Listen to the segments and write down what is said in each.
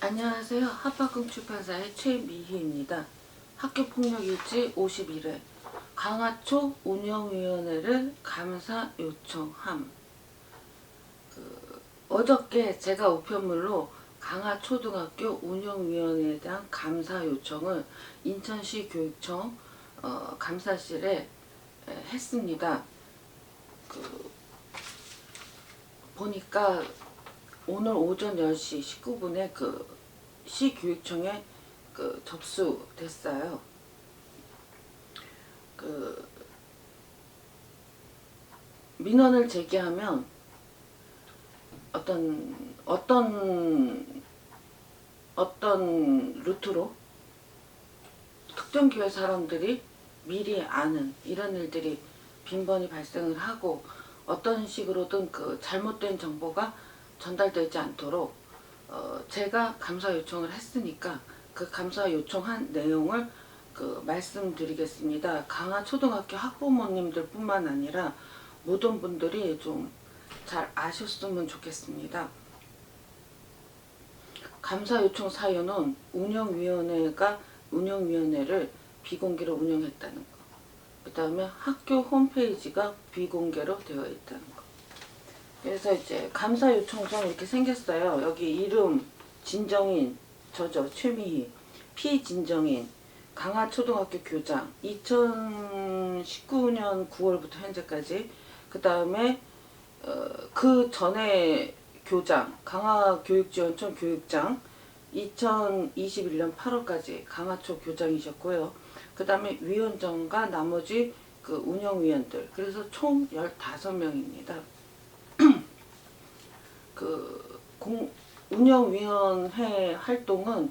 안녕하세요. 합박금 출판사의 최미희입니다. 학교폭력일지 51회 강화초 운영위원회를 감사 요청함. 어저께 제가 우편물로 강화초등학교 운영위원회에 대한 감사 요청을 인천시 교육청 감사실에 했습니다. 보니까 오늘 오전 10시 19분에 시교육청에 접수됐어요. 민원을 제기하면 어떤 루트로 특정 교회 사람들이 미리 아는 이런 일들이 빈번히 발생을 하고 어떤 식으로든 잘못된 정보가 전달되지 않도록 제가 감사 요청을 했으니까 그 감사 요청한 내용을 말씀드리겠습니다. 강화초등학교 학부모님들 뿐만 아니라 모든 분들이 좀 잘 아셨으면 좋겠습니다. 감사 요청 사유는 운영위원회를 비공개로 운영했다는 거. 그 다음에 학교 홈페이지가 비공개로 되어 있다는 거. 그래서 이제 감사 요청서는 이렇게 생겼어요. 여기 이름 진정인, 저죠 최미희, 피진정인, 강화초등학교 교장, 2019년 9월부터 현재까지. 그 다음에 그 전에 교장, 강화교육지원청 교육장, 2021년 8월까지 강화초 교장이셨고요. 그 다음에 위원장과 나머지 운영위원들, 그래서 총 15명입니다. 운영위원회 활동은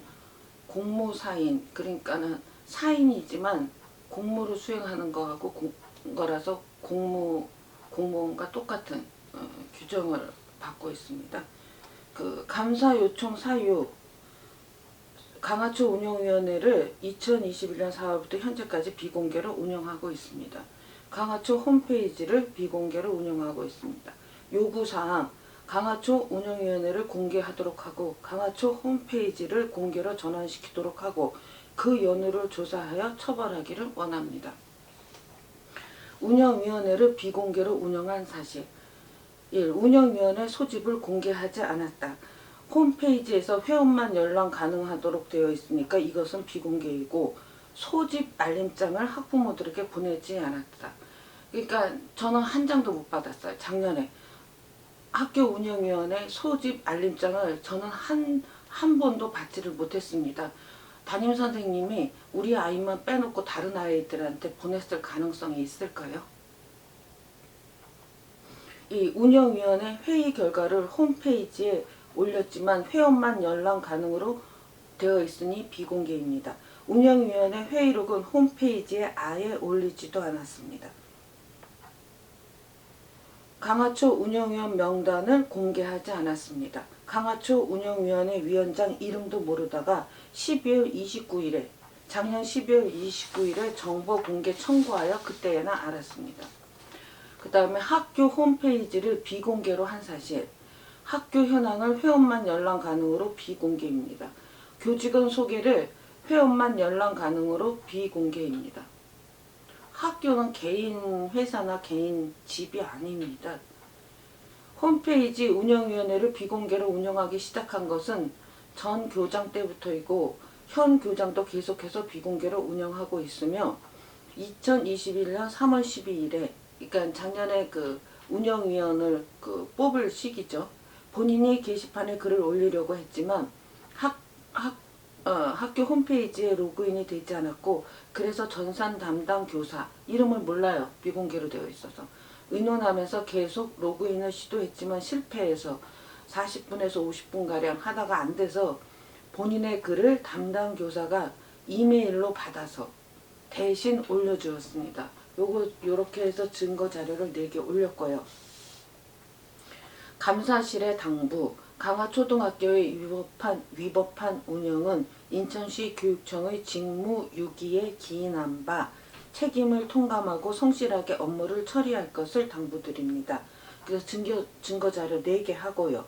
공무사인, 그러니까는 사인이지만 공무를 수행하는 거라서 공무원과 똑같은 규정을 받고 있습니다. 감사 요청 사유, 강화초 운영위원회를 2021년 4월부터 현재까지 비공개로 운영하고 있습니다. 강화초 홈페이지를 비공개로 운영하고 있습니다. 요구사항, 강화초 운영위원회를 공개하도록 하고 강화초 홈페이지를 공개로 전환시키도록 하고 그 연유를 조사하여 처벌하기를 원합니다. 운영위원회를 비공개로 운영한 사실. 1. 운영위원회 소집을 공개하지 않았다. 홈페이지에서 회원만 열람 가능하도록 되어 있으니까 이것은 비공개이고 소집 알림장을 학부모들에게 보내지 않았다. 그러니까 저는 한 장도 못 받았어요. 작년에 학교 운영위원회 소집 알림장을 저는 한 번도 받지를 못했습니다. 담임선생님이 우리 아이만 빼놓고 다른 아이들한테 보냈을 가능성이 있을까요? 이 운영위원회 회의 결과를 홈페이지에 올렸지만 회원만 열람 가능으로 되어 있으니 비공개입니다. 운영위원회 회의록은 홈페이지에 아예 올리지도 않았습니다. 강화초 운영위원 명단을 공개하지 않았습니다. 강화초 운영위원회 위원장 이름도 모르다가 12월 29일에 작년 12월 29일에 정보 공개 청구하여 그때나 알았습니다. 그 다음에 학교 홈페이지를 비공개로 한 사실, 학교 현황을 회원만 열람 가능으로 비공개입니다. 교직원 소개를 회원만 열람 가능으로 비공개입니다. 학교는 개인 회사나 개인 집이 아닙니다. 홈페이지 운영위원회를 비공개로 운영하기 시작한 것은 전 교장 때부터이고 현 교장도 계속해서 비공개로 운영하고 있으며 2021년 3월 12일에 그러니까 작년에 운영위원을 뽑을 시기죠. 본인이 게시판에 글을 올리려고 했지만 학교 홈페이지에 로그인이 되지 않았고 그래서 전산 담당 교사 이름을 몰라요. 비공개로 되어 있어서 의논하면서 계속 로그인을 시도했지만 실패해서 40분에서 50분가량 하다가 안 돼서 본인의 글을 담당 교사가 이메일로 받아서 대신 올려주었습니다. 요렇게 해서 증거 자료를 4개 올렸고요. 감사실의 당부, 강화초등학교의 위법한 운영은 인천시 교육청의 직무유기에 기인한 바 책임을 통감하고 성실하게 업무를 처리할 것을 당부드립니다. 그래서 증거 자료 4개 하고요.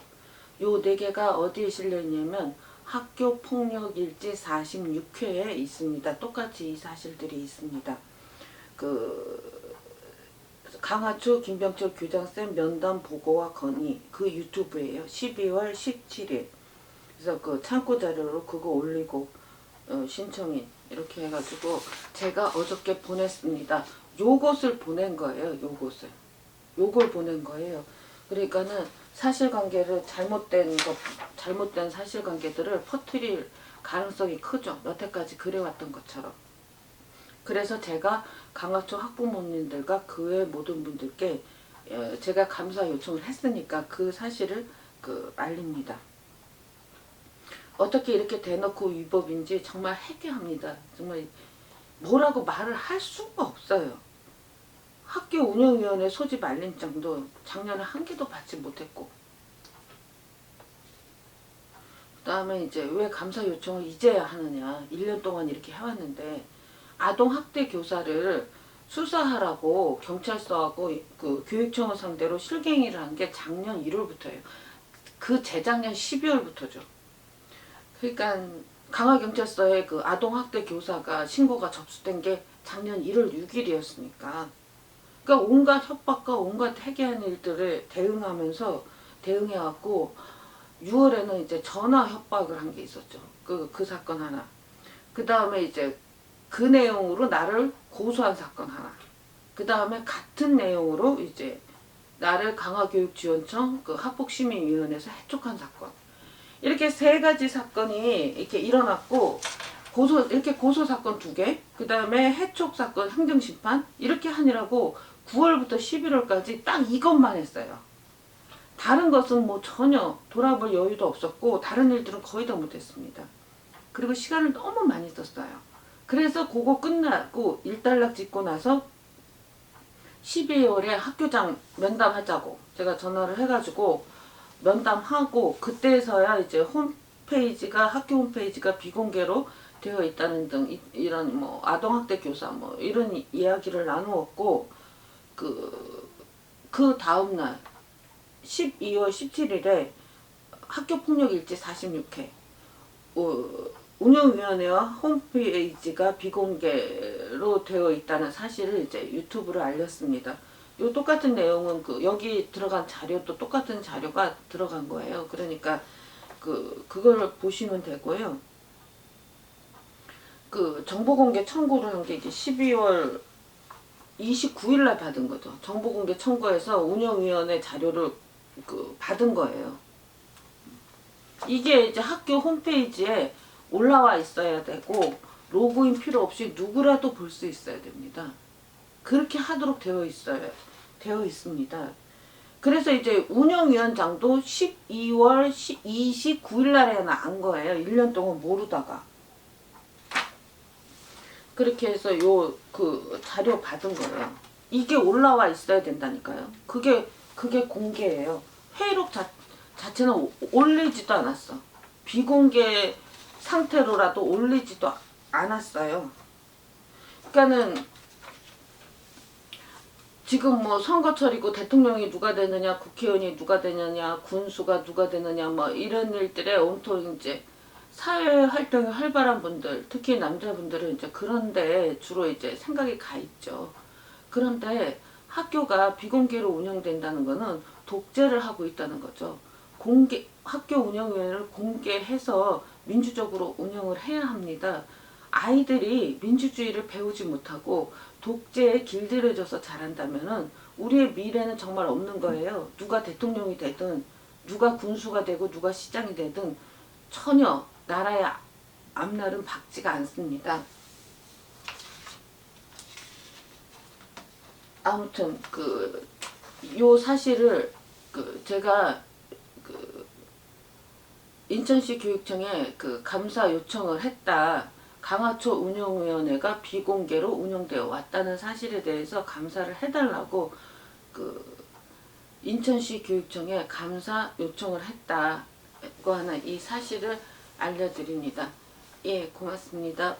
요 4개가 어디에 실려있냐면 학교 폭력 일지 46회에 있습니다. 똑같이 이 사실들이 있습니다. 강하초 김병철 교장쌤 면담 보고와 건의, 그 유튜브예요. 12월 17일. 그래서 그 참고 자료로 그거 올리고 신청인 이렇게 해가지고 제가 어저께 보냈습니다. 요것을 보낸 거예요. 요걸 보낸 거예요. 그러니까는 사실관계를 잘못된 사실관계들을 퍼뜨릴 가능성이 크죠. 여태까지 그래왔던 것처럼. 그래서 제가 강화초 학부모님들과 그 외 모든 분들께 제가 감사 요청을 했으니까 그 사실을 알립니다. 어떻게 이렇게 대놓고 위법인지 정말 회개합니다. 정말 뭐라고 말을 할 수가 없어요. 학교 운영위원회 소집 알림장도 작년에 한 개도 받지 못했고, 그 다음에 이제 왜 감사 요청을 이제야 하느냐, 1년 동안 이렇게 해왔는데 아동학대 교사를 수사하라고 경찰서하고 그 교육청을 상대로 실갱이를 한 게 작년 1월부터예요. 그 재작년 12월부터죠. 그러니까 강화경찰서에 그 아동학대 교사가 신고가 접수된 게 작년 1월 6일이었으니까 그러니까 온갖 협박과 온갖 해괴한 일들을 대응해왔고 6월에는 이제 전화 협박을 한 게 있었죠. 그 사건 하나. 그 다음에 이제 그 내용으로 나를 고소한 사건 하나. 그 다음에 같은 내용으로 이제 나를 강화교육지원청 그 학폭심의위원회에서 해촉한 사건. 이렇게 3가지 사건이 이렇게 일어났고 이렇게 고소 사건 2개, 그 다음에 해촉 사건 행정심판 이렇게 하느라고 9월부터 11월까지 딱 이것만 했어요. 다른 것은 뭐 전혀 돌아볼 여유도 없었고 다른 일들은 거의 다 못했습니다. 그리고 시간을 너무 많이 썼어요. 그래서 그거 끝나고 일단락 짓고 나서 12월에 학교장 면담하자고 제가 전화를 해가지고 면담하고 그때서야 이제 학교 홈페이지가 비공개로 되어 있다는 등 이런 뭐 아동학대 교사 뭐 이런 이야기를 나누었고 그 다음날 12월 17일에 학교폭력일지 46회 운영위원회와 홈페이지가 비공개로 되어 있다는 사실을 이제 유튜브로 알렸습니다. 요 똑같은 내용은 여기 들어간 자료도 똑같은 자료가 들어간 거예요. 그러니까 그걸 보시면 되고요. 정보공개 청구를 한 게 이제 12월 29일 날 받은 거죠. 정보공개 청구해서 운영위원회 자료를 받은 거예요. 이게 이제 학교 홈페이지에 올라와 있어야 되고 로그인 필요 없이 누구라도 볼 수 있어야 됩니다. 그렇게 하도록 되어 있습니다. 그래서 이제 운영위원장도 12월 29일 날에 난 거예요. 1년 동안 모르다가. 그렇게 해서 자료 받은 거예요. 이게 올라와 있어야 된다니까요. 그게 공개예요. 회의록 자체는 올리지도 않았어. 비공개 상태로라도 올리지도 않았어요. 그러니까는 지금 뭐 선거철이고 대통령이 누가 되느냐, 국회의원이 누가 되느냐, 군수가 누가 되느냐, 뭐 이런 일들에 온통 이제 사회 활동이 활발한 분들, 특히 남자분들은 이제 그런데 주로 이제 생각이 가 있죠. 그런데 학교가 비공개로 운영된다는 거는 독재를 하고 있다는 거죠. 학교 운영위원회를 공개해서 민주적으로 운영을 해야 합니다. 아이들이 민주주의를 배우지 못하고 독재에 길들여져서 자란다면은 우리의 미래는 정말 없는 거예요. 누가 대통령이 되든 누가 군수가 되고 누가 시장이 되든 전혀 나라의 앞날은 밝지가 않습니다. 아무튼 요 사실을 제가 인천시 교육청에 감사 요청을 했다. 강화초 운영위원회가 비공개로 운영되어 왔다는 사실에 대해서 감사를 해달라고 인천시 교육청에 감사 요청을 했다고 하는 이 사실을 알려드립니다. 예, 고맙습니다.